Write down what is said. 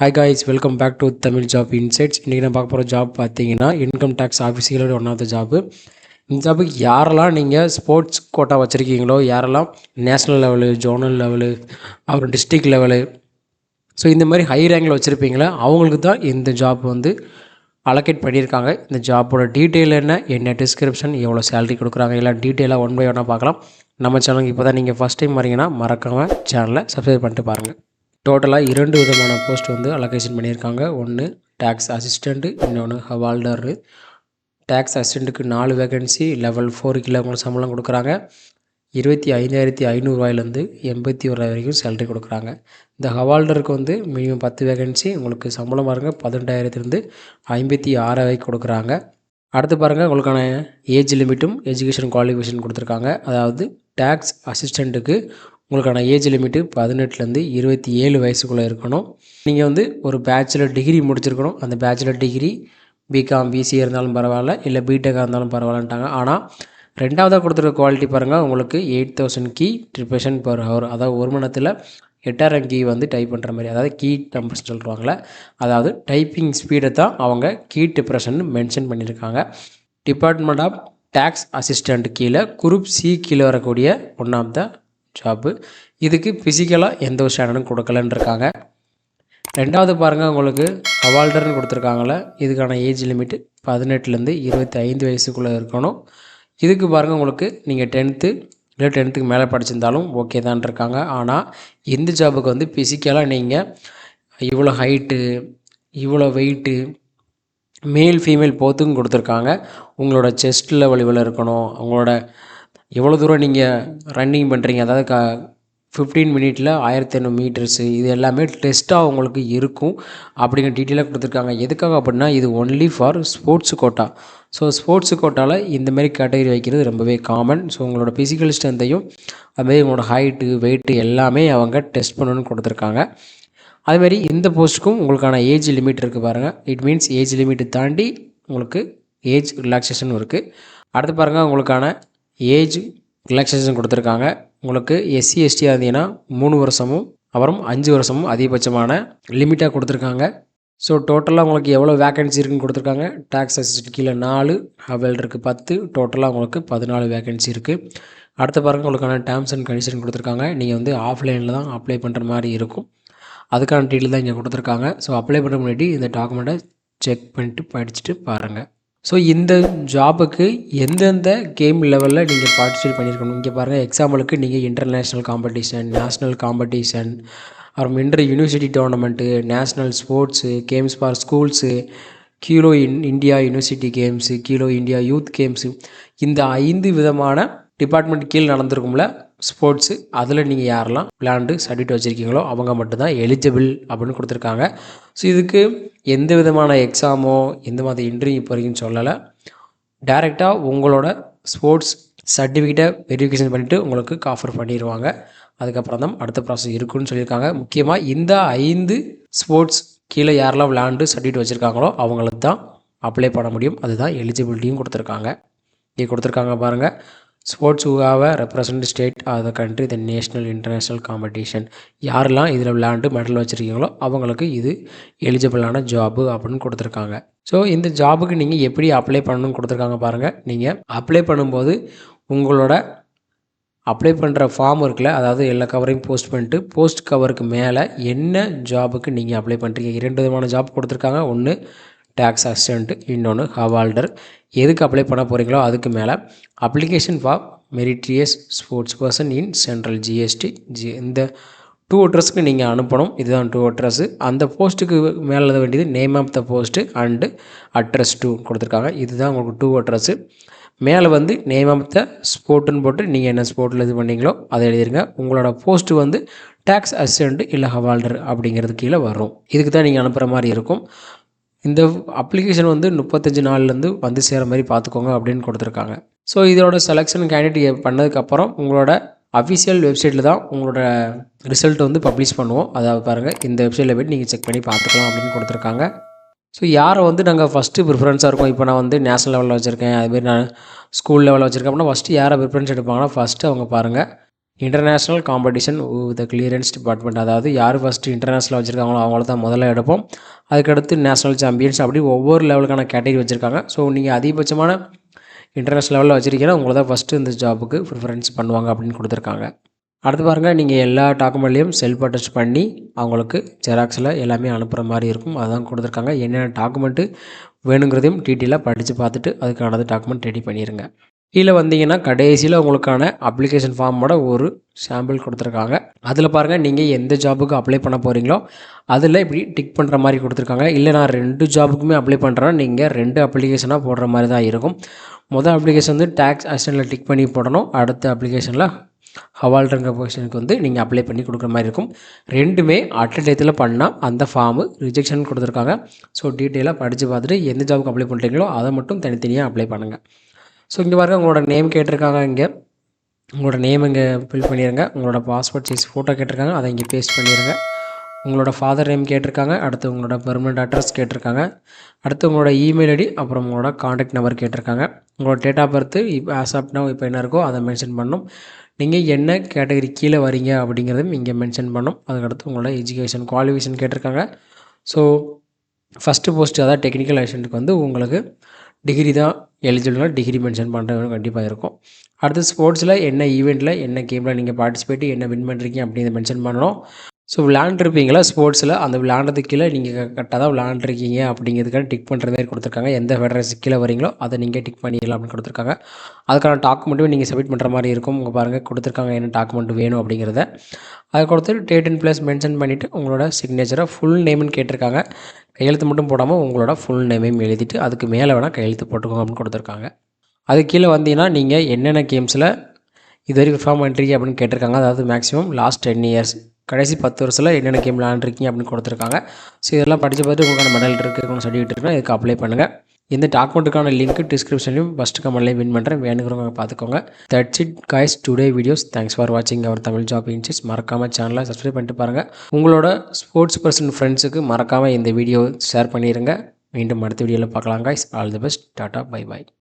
Hi guys, welcome back to Tamil job insights. இன்றைக்கி நான் பார்க்க போகிற ஜாப் பார்த்தீங்கன்னா இன்கம் டேக்ஸ் ஆஃபீஸில் ஒன் ஆஃப் த ஜாப்பு. இந்த ஜாப்புக்கு யாரெல்லாம் நீங்கள் ஸ்போர்ட்ஸ் கோட்டா வச்சுருக்கீங்களோ, யாரெல்லாம் நேஷ்னல் லெவலு, ஜோனல் லெவலு, அப்புறம் டிஸ்ட்ரிக்ட் லெவலு, ஸோ இந்த மாதிரி ஹை ரேங்கில் வச்சுருப்பீங்களே அவங்களுக்கு தான் இந்த ஜாப் அலோகேட் பண்ணியிருக்காங்க. இந்த ஜாப்போட டீட்டெயில் என்ன டிஸ்கிரிப்ஷன், எவ்வளோ சேலரி கொடுக்குறாங்க, எல்லாம் டீட்டெயிலாக ஒன் பை ஒன்னாக பார்க்கலாம். நம்ம சேனலுக்கு இப்போ தான் நீங்கள் ஃபஸ்ட் டைம் வரீங்கன்னா மறக்காமல் சேனலை சப்ஸ்கிரைப் பண்ணிட்டு பாருங்கள். டோட்டலாக 2 விதமான போஸ்ட் அலோகேஷன் பண்ணியிருக்காங்க. ஒன்று டேக்ஸ் அசிஸ்டண்ட்டு, இன்னொன்று ஹவால்டரு. டேக்ஸ் அசிஸ்டண்ட்டுக்கு 4 வேகன்சி, லெவல் 4 உங்களுக்கு சம்பளம் கொடுக்குறாங்க. 25,500 81,000 வரைக்கும் சேலரி கொடுக்குறாங்க. இந்த ஹவால்டருக்கு மினிமம் 10 வேகன்சி, உங்களுக்கு சம்பளம் பாருங்கள் 18,000 56,000 வரைக்கும் கொடுக்குறாங்க. அடுத்து பாருங்கள், உங்களுக்கான ஏஜ் லிமிட்டும் எஜுகேஷன் குவாலிஃபிகேஷன் கொடுத்துருக்காங்க. அதாவது டேக்ஸ் அசிஸ்டண்ட்டுக்கு உங்களுக்கான ஏஜ் லிமிட்டு 18 27 வயசுக்குள்ளே இருக்கணும். நீங்கள் ஒரு பேச்சுலர் டிகிரி முடிச்சிருக்கணும். அந்த பேச்சுலர் டிகிரி பிகாம், பிசிஏ இருந்தாலும் பரவாயில்ல, இல்லை பிடெக்காக இருந்தாலும் பரவாயில்லன்ட்டாங்க. ஆனால் ரெண்டாவதாக கொடுத்துருக்க குவாலிட்டி பாருங்கள், உங்களுக்கு 8,000 கீ ட்ரிபேஷன் பர் ஹவர், அதாவது ஒரு மணி நேரத்தில் 8,000 கீ டைப் பண்ணுற மாதிரி, அதாவது கீ டெம்பர்ஸ் சொல்கிறாங்களே, அதாவது டைப்பிங் ஸ்பீடை தான் அவங்க கீ டிப்ரெஷன் மென்ஷன் பண்ணியிருக்காங்க. டிபார்ட்மெண்ட் ஆஃப் டேக்ஸ் அசிஸ்டண்ட் கீழே குரூப் சி கீழே வரக்கூடிய ஒன் ஆஃப் த ஜாப்பு. இதுக்கு ஃபிசிக்கலாக எந்த ஒரு ஸ்டாண்டர்டும் கொடுக்கலன்னு இருக்காங்க. ரெண்டாவது பாருங்கள், உங்களுக்கு ஹவால்டர்னு கொடுத்துருக்காங்களே, இதுக்கான ஏஜ் லிமிட்டு 18 25 வயசுக்குள்ளே இருக்கணும். இதுக்கு பாருங்கள், உங்களுக்கு நீங்கள் 10th இல்லை 10th மேலே படிச்சிருந்தாலும் ஓகே தான் இருக்காங்க. ஆனால் இந்த ஜாபுக்கு ஃபிசிக்கலாக நீங்கள் இவ்வளோ ஹைட்டு, இவ்வளோ வெயிட்டு, மேல் ஃபீமேல் போத்துக்கும் கொடுத்துருக்காங்க. உங்களோட செஸ்ட் லெவல் இவ்வளோ இருக்கணும், உங்களோட எவ்வளோ தூரம் நீங்கள் ரன்னிங் பண்ணுறீங்க, அதாவது 15 மினிட்டில் 1500 மீட்டர்ஸு, இது எல்லாமே டெஸ்ட்டாக உங்களுக்கு இருக்கும் அப்படிங்கிற டீட்டெயிலாக கொடுத்துருக்காங்க. எதுக்காக அப்படின்னா இது only for sports quota. So sports கோட்டாவில் இந்தமாரி கேட்டகரி வைக்கிறது ரொம்பவே காமன். ஸோ உங்களோட ஃபிசிக்கல் ஸ்ட்ரென்த்தையும் அதுமாரி உங்களோட ஹைட்டு, வெயிட்டு எல்லாமே அவங்க டெஸ்ட் பண்ணணும்னு கொடுத்துருக்காங்க. அதுமாரி இந்த போஸ்ட்டுக்கும் உங்களுக்கான ஏஜ் லிமிட் இருக்குது பாருங்கள். இட் மீன்ஸ் ஏஜ் லிமிட்டு தாண்டி உங்களுக்கு ஏஜ் ரிலாக்ஸேஷன் இருக்குது. அடுத்து பாருங்கள், உங்களுக்கான ஏஜ் ரிலாக்ஸேஷன் கொடுத்துருக்காங்க. உங்களுக்கு எஸ்சி எஸ்டியாக இருந்தீங்கன்னா 3 வருஷமும் அப்புறம் 5 வருஷமும் அதிகபட்சமான லிமிட்டாக கொடுத்துருக்காங்க. ஸோ டோட்டலாக உங்களுக்கு எவ்வளோ வேக்கன்சி இருக்குதுன்னு கொடுத்துருக்காங்க. டேக்ஸ் அசிஸ்டன்ட் கீழே 4, ஹவால்டருக்கு 10, டோட்டலாக உங்களுக்கு 14 வேக்கன்சி இருக்குது. அடுத்து பாருங்கள், உங்களுக்கான டேர்ம்ஸ் அண்ட் கண்டிஷன் கொடுத்துருக்காங்க. நீங்கள் ஆஃப்லைனில் தான் அப்ளை பண்ணுற மாதிரி இருக்கும். அதுக்கான டீட்டெயில் தான் இங்கே கொடுத்துருக்காங்க. ஸோ அப்ளை பண்ண முன்னாடி இந்த டாக்குமெண்ட்டை செக் பண்ணிட்டு படிச்சுட்டு பாருங்கள். ஸோ இந்த ஜாபுக்கு எந்தெந்த கேம் லெவலில் நீங்கள் பார்ட்டிசிபேட் பண்ணியிருக்கணும். இங்கே பாருங்கள், எக்ஸாம்பிளுக்கு நீங்கள் இன்டர்நேஷ்னல் காம்படிஷன், நேஷ்னல் காம்படிஷன், அப்புறம் inter university tournament, national sports, games for schools, Khelo India university games, Khelo India youth games, இந்த 5 விதமான டிபார்ட்மெண்ட் கீழே நடந்திருக்கும்ல ஸ்போர்ட்ஸு, அதில் நீங்கள் யாரெல்லாம் விளையாண்டு சர்டிஃபிகேட் வச்சுருக்கீங்களோ அவங்க மட்டும்தான் எலிஜிபிள் அப்படின்னு கொடுத்துருக்காங்க. ஸோ இதுக்கு எந்த விதமான எக்ஸாமோ எந்த மாதிரி இன்டர்வியூ இப்போ வரைக்கும் சொல்லலை. டைரெக்டாக உங்களோட ஸ்போர்ட்ஸ் சர்டிஃபிகேட்டை வெரிஃபிகேஷன் பண்ணிவிட்டு உங்களுக்கு ஆஃபர் பண்ணிடுவாங்க. அதுக்கப்புறம் தான் அடுத்த ப்ராசஸ் இருக்குன்னு சொல்லியிருக்காங்க. முக்கியமாக இந்த 5 ஸ்போர்ட்ஸ் கீழே யாரெல்லாம் விளையாண்டு சர்டிஃபிகேட் வச்சுருக்காங்களோ அவங்களுக்கு தான் அப்ளை பண்ண முடியும். அதுதான் எலிஜிபிலிட்டியும் கொடுத்துருக்காங்க. இங்கே கொடுத்துருக்காங்க பாருங்கள், sports who have represent state R the country the national international competition, யாரெல்லாம் இதில் விளையாண்டு மெடல் வச்சுருக்கீங்களோ அவங்களுக்கு இது எலிஜிபிளான ஜாபு அப்படின்னு கொடுத்துருக்காங்க. ஸோ இந்த ஜாபுக்கு நீங்கள் எப்படி அப்ளை பண்ணணும்னு கொடுத்துருக்காங்க பாருங்கள். நீங்கள் அப்ளை பண்ணும்போது உங்களோட அப்ளை பண்ணுற ஃபார்ம் இருக்குல்ல, அதாவது எல்லா கவரையும் போஸ்ட் பண்ணிட்டு போஸ்ட் கவருக்கு மேலே என்ன ஜாபுக்கு நீங்கள் அப்ளை பண்ணுறீங்க. 2 விதமான ஜாப் கொடுத்துருக்காங்க. ஒன்று டேக்ஸ் அசிஸ்டண்ட்டு, இன்னொன்று ஹவால்டர். எதுக்கு அப்ளை பண்ண போகிறீங்களோ அதுக்கு மேலே application for meritorious sports person in central GST, இந்த 2 அட்ரஸுக்கு நீங்கள் அனுப்பணும். இதுதான் 2 அட்ரஸு. அந்த போஸ்ட்டுக்கு மேலே எழுத வேண்டியது name of the post and address 2 கொடுத்துருக்காங்க. இதுதான் உங்களுக்கு 2 அட்ரஸு. மேலே நேம் ஆஃப் த ஸ்போர்ட்டுன்னு போட்டு நீங்கள் என்ன ஸ்போர்ட்டில் இது பண்ணீங்களோ அதை எழுதிருங்க. உங்களோட போஸ்ட்டு டேக்ஸ் அசிஸ்டண்ட்டு இல்லை ஹவால்டர் அப்படிங்கிறது கீழே வரும். இதுக்கு தான் நீங்கள் அனுப்புகிற மாதிரி இருக்கும். இந்த அப்ளிகேஷன் 35 நாள்லேருந்து சேர மாதிரி பார்த்துக்கோங்க அப்படின்னு கொடுத்துருக்காங்க. ஸோ இதோட செலெக்ஷன் கேண்டிடேட் பண்ணதுக்கப்புறம் உங்களோட அஃபிஷியல் வெப்சைட்டில் தான் உங்களோட ரிசல்ட் பப்ளிஷ் பண்ணுவோம். அதாவது பாருங்கள், இந்த வெப்சைட்டில் போய்ட்டு நீங்கள் செக் பண்ணி பார்த்துக்கலாம் அப்படின்னு கொடுத்துருக்காங்க. ஸோ யாரை நாங்கள் ஃபஸ்ட்டு ப்ரிஃபரன்ஸாக இருக்கோம். இப்போ நான் நேஷ்னல் லெவலில் வச்சுருக்கேன், அதுமாரி நான் ஸ்கூல் லெவலில் வச்சுருக்கேன் அப்படின்னா ஃபஸ்ட்டு யாரை ப்ரிஃபரன்ஸ் எடுப்பாங்கன்னா ஃபஸ்ட்டு அவங்க பாருங்கள் international competition with clearance department, அதாவது யார் ஃபஸ்ட்டு இன்டர்நேஷ்னல் வச்சுருக்காங்களோ அவங்கள தான் முதல்ல எடுப்போம். அதுக்கடுத்து நேஷ்னல் சாம்பியன்ஸ், அப்படி ஒவ்வொரு லெவலுக்கான கேட்டகரி வச்சுருக்காங்க. ஸோ நீங்கள் அதிகபட்சமான இன்டர்நேஷ்னல் லெவலில் வச்சுருக்கீங்கன்னா உங்களை தான் ஃபஸ்ட்டு இந்த ஜாபுக்கு ப்ரிஃபரன்ஸ் பண்ணுவாங்க அப்படின்னு கொடுத்துருக்காங்க. அடுத்து பாருங்கள், நீங்கள் எல்லா டாக்குமெண்ட்லேயும் செல்ஃப் அட்டஸ்ட் பண்ணி அவங்களுக்கு ஜெராக்ஸில் எல்லாமே அனுப்புகிற மாதிரி இருக்கும். அதுதான் கொடுத்துருக்காங்க. என்னென்ன டாக்குமெண்ட்டு வேணுங்கிறதையும் டீட்டெயிலாக படித்து பார்த்துட்டு அதுக்கானது டாக்குமெண்ட் ரெடி பண்ணிடுங்க. கீழே வந்தீங்கன்னா கடைசியில் உங்களுக்கான அப்ளிகேஷன் ஃபார்மோட ஒரு சாம்பிள் கொடுத்துருக்காங்க. அதில் பாருங்கள், நீங்கள் எந்த ஜாபுக்கு அப்ளை பண்ண போகிறீங்களோ அதில் இப்படி டிக் பண்ணுற மாதிரி கொடுத்துருக்காங்க. இல்லை நான் 2 ஜாபுக்குமே அப்ளை பண்ணுறேன்னா நீங்கள் 2 அப்ளிகேஷனாக போடுற மாதிரி தான் இருக்கும். மொதல் அப்ளிகேஷன் வந்து டேக்ஸ் அசிஸ்டண்ட்டில் டிக் பண்ணி போடணும். அடுத்த அப்ளிகேஷனில் ஹவால்டருங்கிற பொசிஷனுக்கு வந்து நீங்கள் அப்ளை பண்ணி கொடுக்குற மாதிரி இருக்கும். 2மே அட் டயத்தில் பண்ணால் அந்த ஃபார்மு ரிஜெக்ஷன் கொடுத்துருக்காங்க. ஸோ டீட்டெயிலாக படித்து பார்த்துட்டு எந்த ஜாபுக்கு அப்ளை பண்ணுறீங்களோ அதை மட்டும் தனித்தனியாக அப்ளை பண்ணுங்கள். ஸோ இங்கே பாருங்கள், உங்களோட நேம் கேட்டிருக்காங்க. இங்கே உங்களோட நேம் இங்கே ஃபில் பண்ணிடுங்க. உங்களோட பாஸ்போர்ட் சைஸ் ஃபோட்டோ கேட்டிருக்காங்க, அதை இங்கே பேஸ்ட் பண்ணிடுங்க. உங்களோட ஃபாதர் நேம் கேட்டிருக்காங்க. அடுத்து உங்களோட பெர்மனெண்ட் அட்ரஸ் கேட்டிருக்காங்க. அடுத்து உங்களோட இமெயில் ஐடி, அப்புறம் உங்களோட காண்டாக்ட் நம்பர் கேட்டிருக்காங்க. உங்களோட டேட் ஆஃப் பர்த்து இப்போ ஆஸ் ஆஃப் நவ் இப்போ என்ன இருக்கோ அதை மென்ஷன் பண்ணணும். நீங்கள் என்ன கேட்டகரி கீழே வரீங்க அப்படிங்கிறதும் இங்கே மென்ஷன் பண்ணணும். அதுக்கடுத்து உங்களோட எஜுகேஷன் குவாலிஃபிகேஷன் கேட்டிருக்காங்க. ஸோ ஃபஸ்ட்டு போஸ்ட்டு, அதாவது டெக்னிக்கல் அசிஸ்டண்ட்டுக்கு வந்து உங்களுக்கு டிகிரி தான் எலிஜிபிள்னா டிகிரி மென்ஷன் பண்ணுறது கண்டிப்பாக இருக்கும். அடுத்து ஸ்போர்ட்ஸில் என்ன ஈவெண்ட்டில் என்ன கேமில் நீங்கள் பார்ட்டிசிபேட்டு என்ன வின் பண்ணுறீங்க அப்படின்னு மென்ஷன் பண்ணணும். ஸோ விளையாண்டுருப்பீங்களா ஸ்போர்ட்ஸில், அந்த விளையாண்டதுக்கு கீழே நீங்கள் கரெக்டாக தான் விளையாண்டுருக்கீங்க அப்படிங்கிறதுக்காக டிக் பண்ணுற மாதிரி கொடுத்துருக்காங்க. எந்த ஃபெடரேஷன் கீழே வரீங்களோ அதை நீங்கள் டிக் பண்ணிடலாம் அப்படின்னு கொடுத்துருக்காங்க. அதுக்கான டாக்குமெண்ட்டும் நீங்கள் சப்மிட் பண்ணுற மாதிரி இருக்கும். உங்கள் பாருங்கள் கொடுத்துருக்காங்க என்ன டாக்குமெண்ட் வேணும் அப்படிங்கிறத. அதை கொடுத்து டேட் அண்ட் பிளேஸ் மென்ஷன் பண்ணிவிட்டு உங்களோட சிக்னேச்சரை ஃபுல் நேம்னு கேட்டிருக்காங்க. கையெழுத்து மட்டும் போடாமல் உங்களோட ஃபுல் நேமையும் எழுதிட்டு அதுக்கு மேலே வேணால் கையெழுத்து போட்டுக்கோங்க அப்படின்னு கொடுத்துருக்காங்க. அது கீழே வந்தீங்கன்னா நீங்கள் என்னென்ன கேம்ஸில் இது வரைக்கும் பெர்ஃபார்ம் பண்ணுறீங்க அப்படின்னு கேட்டிருக்காங்க. அதாவது மேக்ஸிமம் லாஸ்ட் 10 இயர்ஸ், கடைசி 10 வருஷத்தில் என்னென்ன கேம் விளாண்டுருக்கீங்க அப்படின்னு கொடுத்துருக்காங்க. ஸோ இதெல்லாம் படித்து பார்த்து உங்களுக்கான மெடல் இருக்குது சர்டிஃபிகேட் இருக்குன்னா இதுக்கு அப்ளை பண்ணுங்கள். இந்த டாக்குமெண்ட்டுக்கான லிங்க் டிஸ்கிரிப்ஷன்லையும் ஃபஸ்ட்டு கமெண்ட்லேயும் வின் பண்ணுறேன், வேணுங்கிறவங்க பார்த்துக்கோங்க. That's it guys today videos. Thanks for வாட்சிங் அவர் தமிழ் ஜாப் இன்சைட்ஸ். மறக்காமல் சேனலை சப்ஸ்கிரைப் பண்ணிட்டு பாருங்கள். உங்களோட ஸ்போர்ட்ஸ் பர்சன் ஃப்ரெண்ட்ஸுக்கு மறக்காமல் இந்த வீடியோ ஷேர் பண்ணிடுங்க. மீண்டும் அடுத்த வீடியோவில் பார்க்கலாம் guys. All the best. Tata, bye bye.